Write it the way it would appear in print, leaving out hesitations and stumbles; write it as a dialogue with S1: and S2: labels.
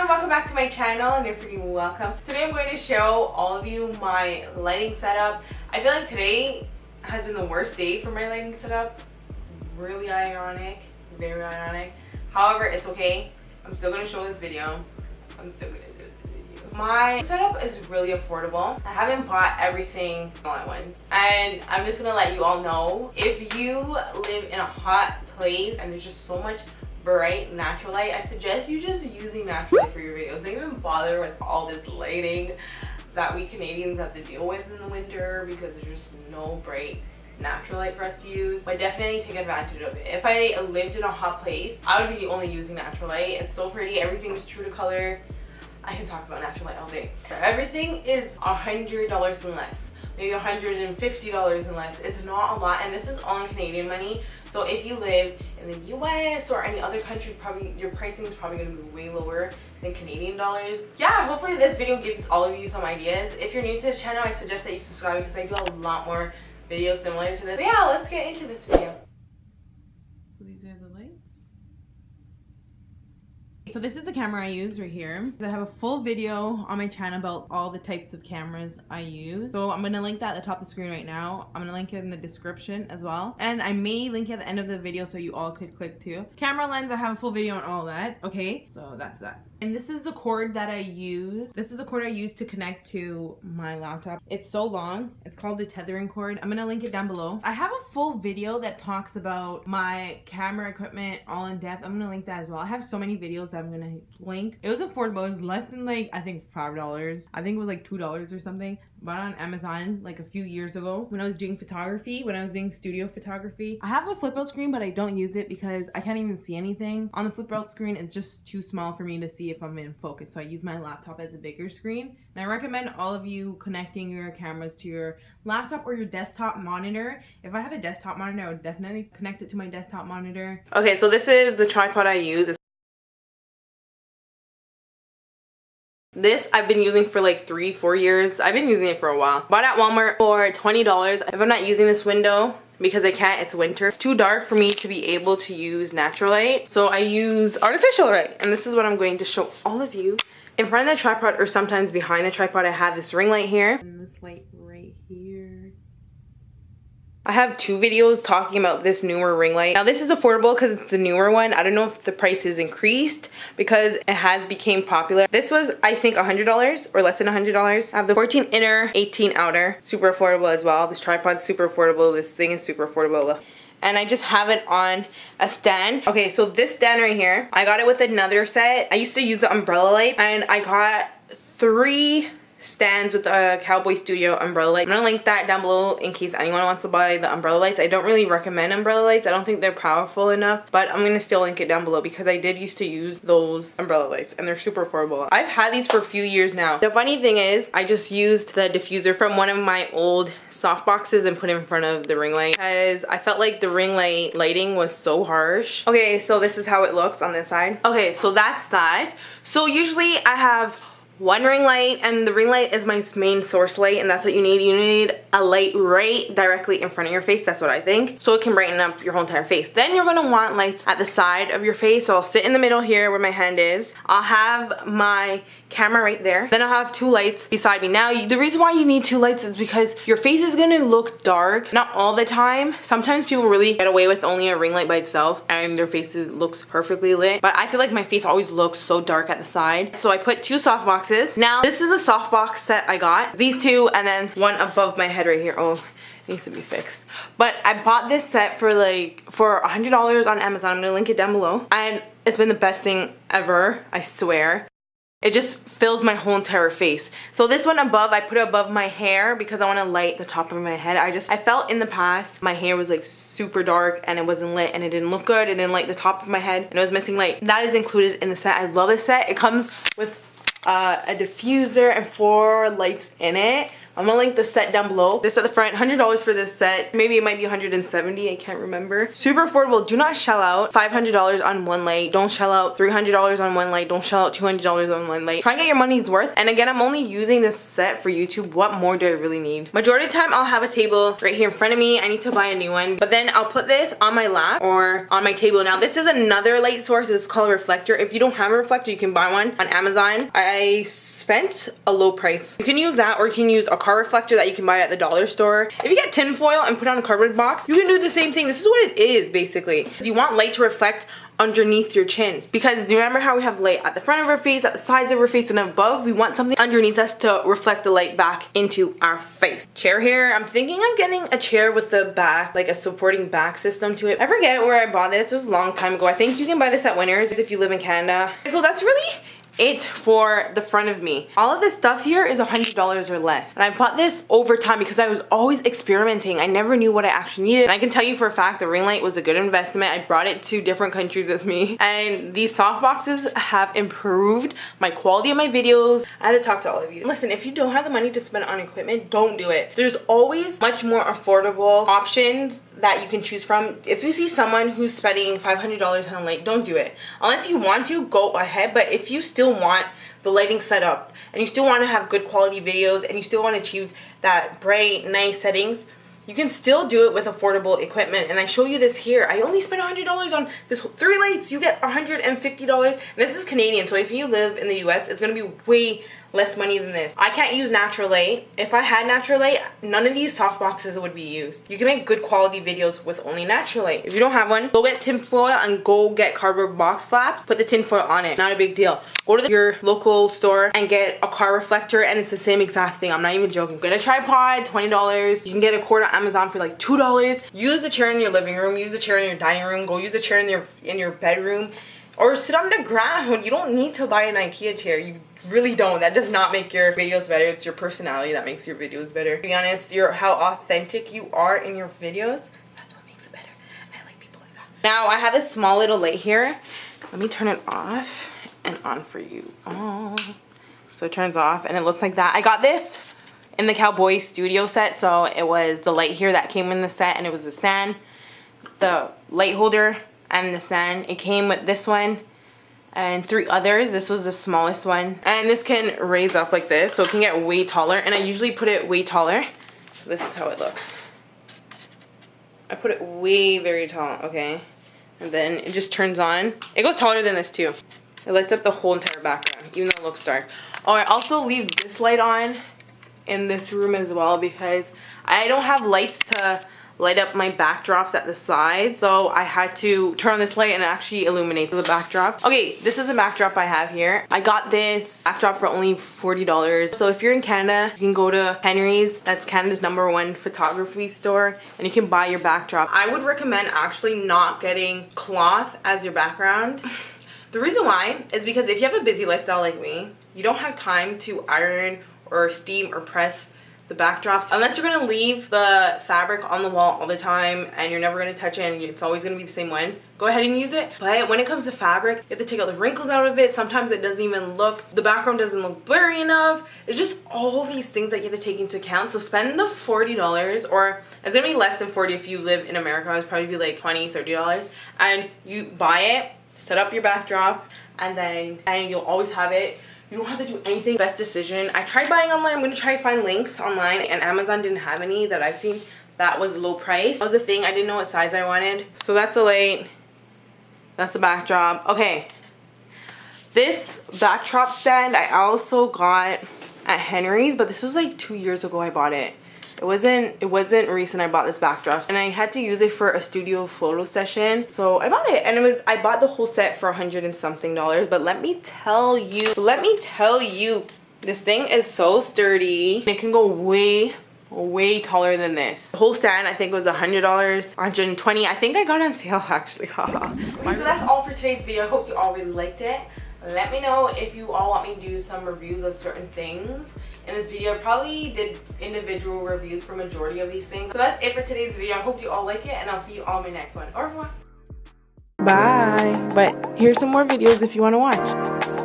S1: welcome back to my channel, and you're freaking welcome. Today I'm going to show all of you my lighting setup. I feel like today has been the worst day for my lighting setup. Really ironic, very ironic. However, it's okay. I'm still going to show this video. I'm still going to do this video. My setup is really affordable. I haven't bought everything all at once. And I'm just going to let you all know, if you live in a hot place and there's just so much bright natural light, I suggest you just using natural light for your videos. Don't even bother with all this lighting that we Canadians have to deal with in the winter, because there's just no bright natural light for us to use. But definitely take advantage of it. If I lived in a hot place, I would be only using natural light. It's so pretty. Everything's true to color. I can talk about natural light all day. Everything is $100 and less, maybe $150 and less. It's not a lot, and this is all in Canadian money. So if you live in the US or any other country, probably your pricing is probably going to be way lower than Canadian dollars. Yeah, hopefully this video gives all of you some ideas. If you're new to this channel, I suggest that you subscribe, because I do a lot more videos similar to this. But yeah, let's get into this video. So these are the lights. So this is the camera I use right here. I have a full video on my channel about all the types of cameras I use. So I'm going to link that at the top of the screen right now. I'm going to link it in the description as well. And I may link it at the end of the video so you all could click too. Camera lens, I have a full video on all that. Okay, so that's that. And this is the cord that I use. This is the cord I use to connect to my laptop. It's so long. It's called the tethering cord. I'm going to link it down below. I have a full video that talks about my camera equipment all in depth. I'm going to link that as well. I have so many videos that I'm gonna link. It was affordable. It was less than, like, I think $5. I think it was like $2 or something. Bought on Amazon like a few years ago when I was doing photography, when I was doing studio photography. I have a flip out screen, but I don't use it because I can't even see anything on the flip out screen. It's just too small for me to see if I'm in focus, so I use my laptop as a bigger screen. And I recommend all of you connecting your cameras to your laptop or your desktop monitor. If I had a desktop monitor, I would definitely connect it to my desktop monitor. Okay, so this is the tripod I use. This I've been using for like 3-4 years. I've been using it for a while. Bought at Walmart for $20. If I'm not using this window, because I can't, it's winter, it's too dark for me to be able to use natural light, so I use artificial light. And this is what I'm going to show all of you. In front of the tripod, or sometimes behind the tripod, I have this ring light here and this light right here. I have 2 videos talking about this newer ring light. Now this is affordable because it's the newer one. I don't know if the price is increased because it has become popular. This was, I think, $100 or less than $100. I have the 14 inner, 18 outer. Super affordable as well. This tripod's super affordable. This thing is super affordable. And I just have it on a stand. Okay, so this stand right here, I got it with another set. I used to use the umbrella light, and I got 3 stands with a Cowboy Studio umbrella light. I'm gonna link that down below in case anyone wants to buy the umbrella lights. I don't really recommend umbrella lights. I don't think they're powerful enough, but I'm gonna still link it down below because I did used to use those umbrella lights and they're super affordable. I've had these for a few years now. The funny thing is, I just used the diffuser from one of my old soft boxes and put it in front of the ring light because I felt like the ring light lighting was so harsh. Okay, so this is how it looks on this side. Okay, so that's that. So usually I have one ring light, and the ring light is my main source light, and that's what you need. You need a light right directly in front of your face. That's what I think, so it can brighten up your whole entire face. Then you're gonna want lights at the side of your face. So I'll sit in the middle here where my hand is. I'll have my camera right there. Then I'll have 2 lights beside me. Now the reason why you need 2 lights is because your face is gonna look dark. Not all the time. Sometimes people really get away with only a ring light by itself and their faces looks perfectly lit, but I feel like my face always looks so dark at the side. So I put 2 softboxes. Now this is a softbox set I got. These 2 and then one above my head right here. Oh, it needs to be fixed. But I bought this set for $100 on Amazon. I'm gonna link it down below. And it's been the best thing ever, I swear. It just fills my whole entire face. So this one above, I put it above my hair because I want to light the top of my head. I felt in the past my hair was like super dark and it wasn't lit and it didn't look good. It didn't light the top of my head and it was missing light. That is included in the set. I love this set. It comes with a diffuser and 4 lights in it. I'm gonna link the set down below. This at the front, $100 for this set. Maybe it might be $170, I can't remember. Super affordable. Do not shell out $500 on one light. Don't shell out $300 on one light. Don't shell out $200 on one light. Try and get your money's worth. And again, I'm only using this set for YouTube. What more do I really need? Majority of the time, I'll have a table right here in front of me. I need to buy a new one. But then I'll put this on my lap or on my table. Now, this is another light source. It's called a reflector. If you don't have a reflector, you can buy one on Amazon. I spent a low price. You can use that, or you can use a car reflector that you can buy at the dollar store. If you get tin foil and put on a cardboard box, you can do the same thing. This is what it is, basically. You want light to reflect underneath your chin, because do you remember how we have light at the front of our face, at the sides of our face, and above? We want something underneath us to reflect the light back into our face. Chair here. I'm thinking of getting a chair with the back, like a supporting back system to it. I forget where I bought this. It was a long time ago. I think you can buy this at Winners if you live in Canada. So that's really it for the front of me. All of this stuff here is $100 or less. And I bought this over time because I was always experimenting. I never knew what I actually needed. And I can tell you for a fact the ring light was a good investment. I brought it to different countries with me. And these soft boxes have improved my quality of my videos. I had to talk to all of you. Listen, if you don't have the money to spend on equipment, don't do it. There's always much more affordable options that you can choose from. If you see someone who's spending $500 on a light, don't do it. Unless you want to, go ahead. But if you still want the lighting set up and you still want to have good quality videos and you still want to achieve that bright, nice settings, you can still do it with affordable equipment. And I show you this here. I only spent $100 on this 3 lights. You get $150. And this is Canadian, so if you live in the US, it's gonna be way less money than this. I can't use natural light. If I had natural light, none of these soft boxes would be used. You can make good quality videos with only natural light. If you don't have one, go get tin foil and go get cardboard box flaps. Put the tin foil on it. Not a big deal. Go to your local store and get a car reflector, and it's the same exact thing. I'm not even joking. Get a tripod, $20. You can get a cord on Amazon for like $2. Use the chair in your living room. Use the chair in your dining room. Go use the chair in your bedroom. Or sit on the ground. You don't need to buy an IKEA chair. You really don't. That does not make your videos better. It's your personality that makes your videos better. To be honest, how authentic you are in your videos, that's what makes it better. And I like people like that. Now, I have this small little light here. Let me turn it off and on for you. Oh. So it turns off and it looks like that. I got this in the Cowboy Studio set. So it was the light here that came in the set, and it was the stand, the light holder, and the stand. It came with this one and 3 others. This was the smallest one, and this can raise up like this, so it can get way taller, and I usually put it way taller. So this is how it looks. I put it way very tall, okay, and then it just turns on. It goes taller than this too. It lights up the whole entire background, even though it looks dark. Oh, I also leave this light on in this room as well because I don't have lights to light up my backdrops at the side, so I had to turn on this light and actually illuminate the backdrop. Okay, this is a backdrop I have here. I got this backdrop for only $40. So if you're in Canada, you can go to Henry's. That's Canada's #1 photography store, and you can buy your backdrop. I would recommend actually not getting cloth as your background. The reason why is because if you have a busy lifestyle like me, you don't have time to iron or steam or press the backdrops. Unless you're gonna leave the fabric on the wall all the time and you're never gonna touch it and it's always gonna be the same one, go ahead and use it. But when it comes to fabric, you have to take out the wrinkles out of it. Sometimes it doesn't even look, the background doesn't look blurry enough. It's just all these things that you have to take into account. So spend the $40, or it's gonna be less than 40 if you live in America. It's probably be like $20, $30, and you buy it, set up your backdrop, and you'll always have it. You don't have to do anything. Best decision. I tried buying online. I'm going to try to find links online, and Amazon didn't have any that I've seen that was low price. That was the thing. I didn't know what size I wanted. So that's the light. That's the backdrop. Okay. This backdrop stand I also got at Henry's, but this was like 2 years ago I bought it. It wasn't recent I bought this backdrop, and I had to use it for a studio photo session, so I bought it, and I bought the whole set for $100 and something. But let me tell you, this thing is so sturdy. It can go way taller than this. The whole stand I think was $100, $120. I think I got it on sale actually. Okay, so that's all for today's video. I hope you all really liked it. Let me know if you all want me to do some reviews of certain things in this video. I probably did individual reviews for majority of these things. So that's it for today's video. I hope you all like it, and I'll see you all in my next one. Au revoir. Bye. But here's some more videos if you want to watch.